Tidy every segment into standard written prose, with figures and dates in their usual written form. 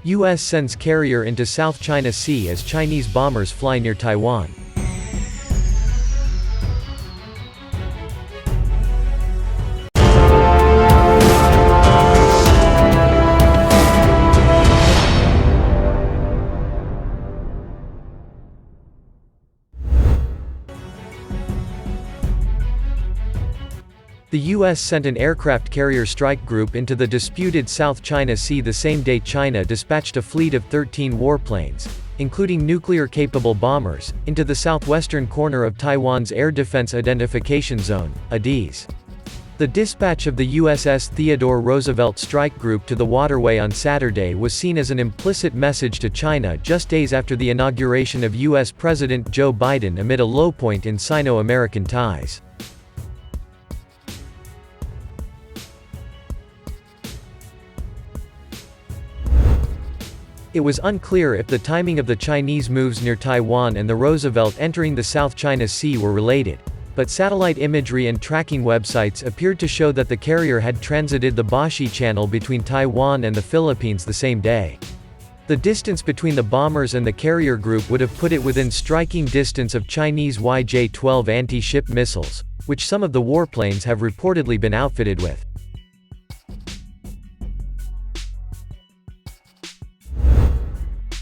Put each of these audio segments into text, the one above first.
U.S. sends carrier into South China Sea as Chinese bombers fly near Taiwan. The U.S. sent an aircraft carrier strike group into the disputed South China Sea the same day China dispatched a fleet of 13 warplanes, including nuclear-capable bombers, into the southwestern corner of Taiwan's Air Defense Identification Zone, ADIZ. The dispatch of the USS Theodore Roosevelt strike group to the waterway on Saturday was seen as an implicit message to China just days after the inauguration of U.S. President Joe Biden amid a low point in Sino-American ties. It was unclear if the timing of the Chinese moves near Taiwan and the Roosevelt entering the South China Sea were related, but satellite imagery and tracking websites appeared to show that the carrier had transited the Bashi Channel between Taiwan and the Philippines the same day. The distance between the bombers and the carrier group would have put it within striking distance of Chinese YJ-12 anti-ship missiles, which some of the warplanes have reportedly been outfitted with.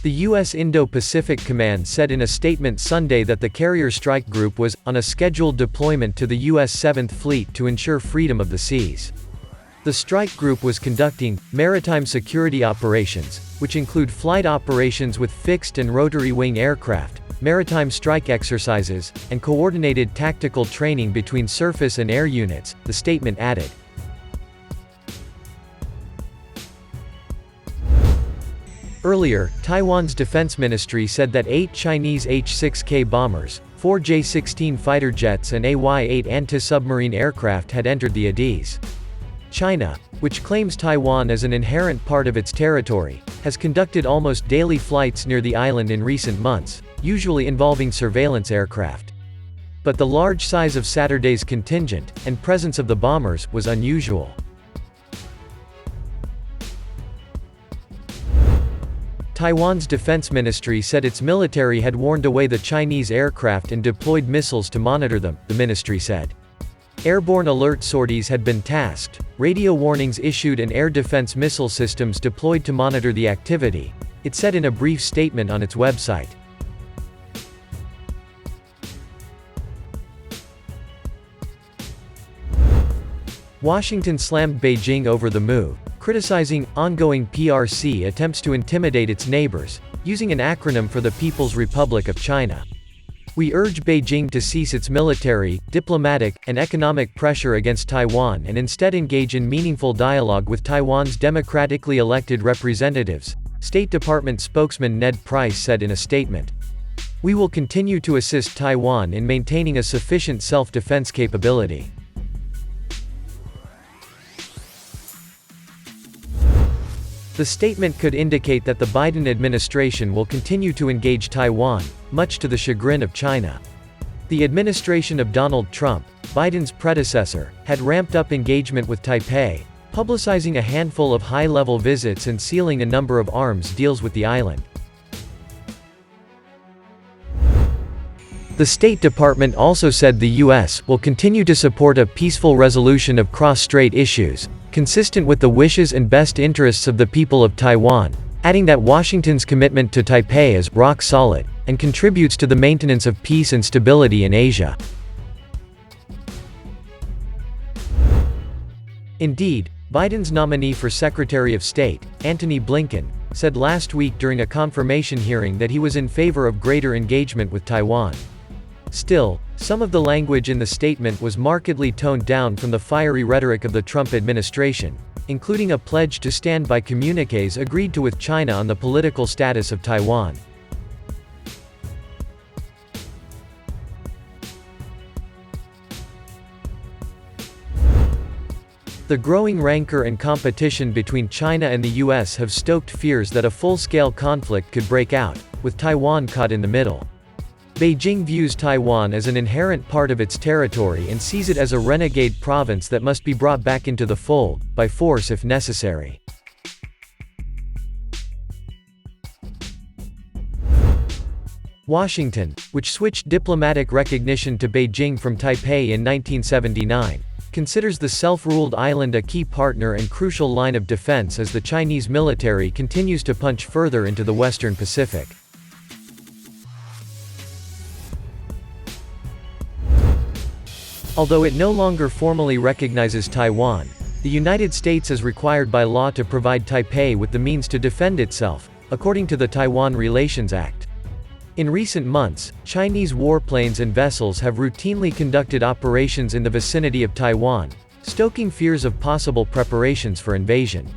The U.S. Indo-Pacific Command said in a statement Sunday that the carrier strike group was on a scheduled deployment to the U.S. 7th Fleet to ensure freedom of the seas. The strike group was conducting maritime security operations, which include flight operations with fixed and rotary wing aircraft, maritime strike exercises, and coordinated tactical training between surface and air units, the statement added. Earlier, Taiwan's defense ministry said that 8 Chinese H-6K bombers, 4 J-16 fighter jets and AY-8 anti-submarine aircraft had entered the ADIZ. China, which claims Taiwan as an inherent part of its territory, has conducted almost daily flights near the island in recent months, usually involving surveillance aircraft. But the large size of Saturday's contingent, and presence of the bombers, was unusual. Taiwan's defense ministry said its military had warned away the Chinese aircraft and deployed missiles to monitor them, the ministry said. Airborne alert sorties had been tasked, radio warnings issued and air defense missile systems deployed to monitor the activity, it said in a brief statement on its website. Washington slammed Beijing over the move, criticizing ongoing PRC attempts to intimidate its neighbors, using an acronym for the People's Republic of China. We urge Beijing to cease its military, diplomatic, and economic pressure against Taiwan and instead engage in meaningful dialogue with Taiwan's democratically elected representatives, State Department spokesman Ned Price said in a statement. We will continue to assist Taiwan in maintaining a sufficient self-defense capability. The statement could indicate that the Biden administration will continue to engage Taiwan, much to the chagrin of China. The administration of Donald Trump, Biden's predecessor, had ramped up engagement with Taipei, publicizing a handful of high-level visits and sealing a number of arms deals with the island. The State Department also said the U.S. will continue to support a peaceful resolution of cross-strait issues, consistent with the wishes and best interests of the people of Taiwan, adding that Washington's commitment to Taipei is rock solid, and contributes to the maintenance of peace and stability in Asia. Indeed, Biden's nominee for Secretary of State, Antony Blinken, said last week during a confirmation hearing that he was in favor of greater engagement with Taiwan. Still, some of the language in the statement was markedly toned down from the fiery rhetoric of the Trump administration, including a pledge to stand by communiques agreed to with China on the political status of Taiwan. The growing rancor and competition between China and the U.S. have stoked fears that a full-scale conflict could break out, with Taiwan caught in the middle. Beijing views Taiwan as an inherent part of its territory and sees it as a renegade province that must be brought back into the fold, by force if necessary. Washington, which switched diplomatic recognition to Beijing from Taipei in 1979, considers the self-ruled island a key partner and crucial line of defense as the Chinese military continues to punch further into the Western Pacific. Although it no longer formally recognizes Taiwan, the United States is required by law to provide Taipei with the means to defend itself, according to the Taiwan Relations Act. In recent months, Chinese warplanes and vessels have routinely conducted operations in the vicinity of Taiwan, stoking fears of possible preparations for invasion.